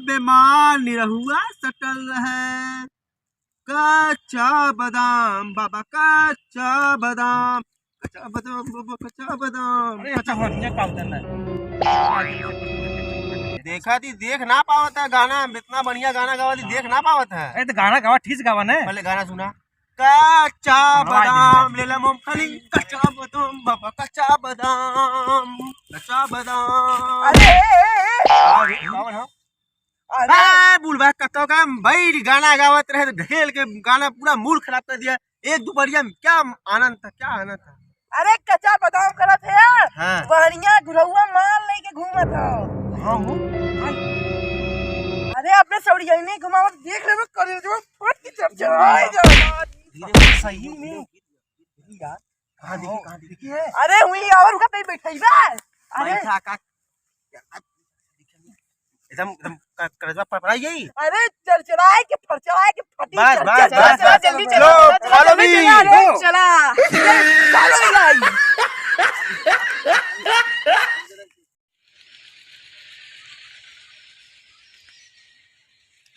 बेमान Nirahua subtle है। कच्चा बादाम बाबा, कच्चा बादाम, कच्चा बादाम बाबा, कच्चा बादाम। अरे अच्छा हो क्या का उतरना है। देखा थी, देख ना पावत है गाना, इतना बढ़िया गाना गावा थी, देख ना पावत है। अरे तो गाना गावा ठीक से गावा ने। पहले गाना सुना। कच्चा बादाम ले ला मूंगफली, कच्चा बादाम बाबा, कच्चा बादाम, कच्चा बादाम। अरे बुलवा कतो का भाई गाना गावत रहे तो ढकेल के गाना पूरा मूड खराब कर दिया। एक दोपहरिया में क्या आनंद था, क्या आनंद था। अरे कच्चा बादाम करत है यार। हाँ। बढ़िया गुरहुआ माल लेके घूमत हो। हाँ हो। अरे अपने सौड़िया नहीं घुमावत, देख ले करे जो फट की चढ़ जाए जा। सही में यार कहां देखी है। अरे हुई और का पे बैठई बा। अरे बैठा का एकदम एकदम करजवा पड़ाई गई। अरे चरचराए के फरचराए के फटी। बस, चल, बस, चल, बस, चल, बस, जल्दी चलो, चलो, follow me, चला, go। चला चलो गाई।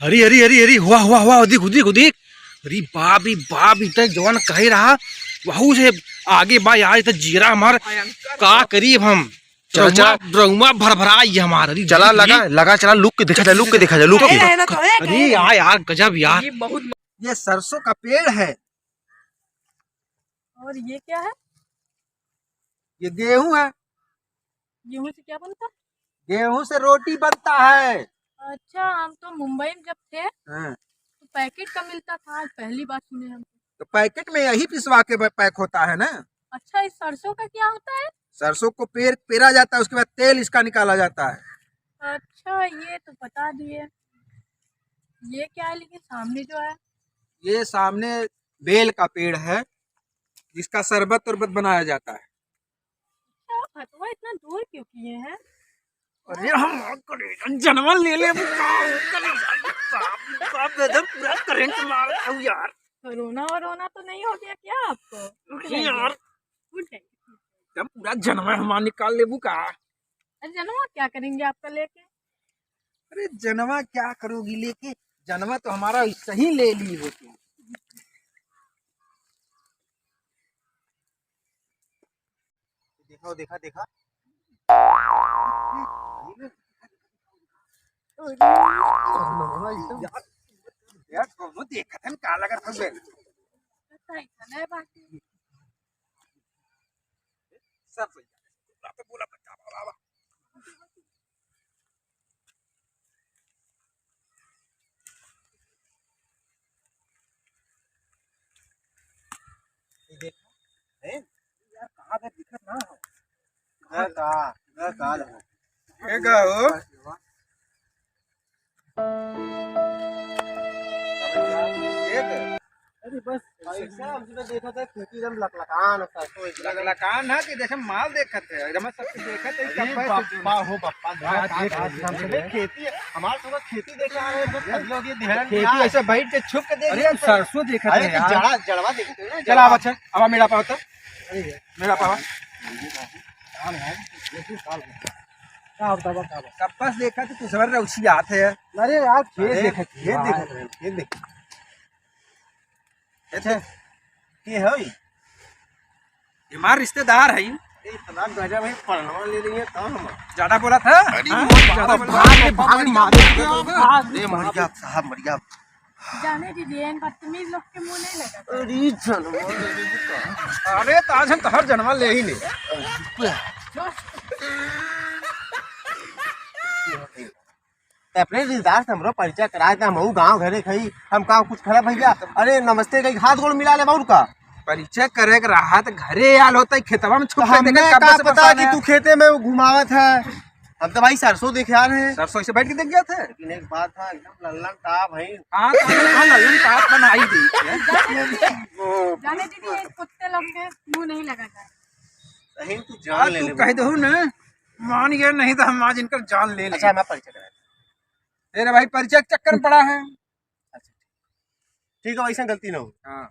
अरे अरे अरे अरे हुआ हुआ हुआ देख देख देख। अरे बाप इतना जवान कह रहा वहू से आगे बा यार, इतना जीरा हमार का करीब हम ड्रामा भरभराई हमार। अरे चला लगा चला, लुक के देखा जाए, लुक के देखा जाए, लुक के। अरे यार गजब यार। ये सरसों का पेड़ है। और ये क्या है? ये गेहूं है। गेहूं से क्या बनता? गेहूं से रोटी बनता है। अच्छा, हम तो मुंबई में जब थे हाँ। तो पैकेट का मिलता था, आज पहली बार सुने हम। तो पैकेट में यही पिसवा के पैक होता है ना। अच्छा, इस सरसों का क्या होता है? सरसों को पेरा जाता है, उसके बाद तेल इसका निकाला जाता है। अच्छा, ये तो बता दिए। ये क्या है लेकिन सामने जो है? ये सामने बेल का पेड़ है, जिसका शरबत उरबत बनाया जाता है। अच्छा, फतवा इतना दूर क्यों किए हैं? अरे हम जनमल ले ले पूरा करंट मार यार। कोरोना वरोना तो नहीं हो गया क्या आपको? यार उठ जाइए। जब पूरा जनमल हमारा निकाल लेबू का। अरे जनवा क्या करेंगे आपका लेके? अरे जनवा क्या करोगी लेके, जनवा तो हमारा सही ले ली होती। देखा देखा देखा यार कौनो देखा था का लगा था बे। अच्छा, इतना है बाकी। सब सही है, बोला बच्चा बाबा। ये देखा है यार, कहाँ पे दिखत ना हो। का है गाओ। अरे बस ऐसा हमने देखा था, खेती एकदम लकलकान होता है। लकलकान है कि जैसे माल देखत है, एकदम सब देखत है। बप्पा हो बप्पा खेती हमारे सब खेती देखे आ रहे हैं लोग। ये ध्यान खेती ऐसे बैठ के छुप के देख। अरे सरसों देखत है यार, जड़वा देखते हैं। चला अब अच्छा अब मेरा पाव तो मेरा पाव कपस देखा तो कुछ बार उसी आते है। अरे यार खेत देखा, खेत देख। अच्छा ये है हमारे रिश्तेदार है। इतना गजब है, पढ़वा ले रही है तो हम ज्यादा बोला था। मरिया साहब मरिया। जाने दीजिए, इन बदतमीज लोग के मुंह नहीं लगा। अरे जनवा, अरे तो आज हम तो हर जनवा ले ही ले। अपने रिश्तेदार से हमरो परिचय कराए थे, हम गाँव घरे खई हम का कुछ खड़ा भैया। अरे नमस्ते कहीं हाथ गोड़ मिला ले बाबू का परिचय करे रहा तो घरे आल होता है, खेतवा में छुप के पता कि तू खेते में घुमावत है। हम तो भाई सरसों देखे आ रहे हैं। सरसों से बैठ के देख गया था, लेकिन एक बात था एकदम लल्लन टाप भाई। हाँ लल्लन टाप बनाई थी। जाने दीजिए, इन कुत्ते लोग के मुंह नहीं लगा जाए। तू जान ले कह दो ना, मान गया नहीं तो हम आज इनका जान ले ले। अच्छा मैं परिचय करा तेरे भाई परिचय चक्कर में पड़ा है। अच्छा ठीक है, वैसा गलती ना हो। हाँ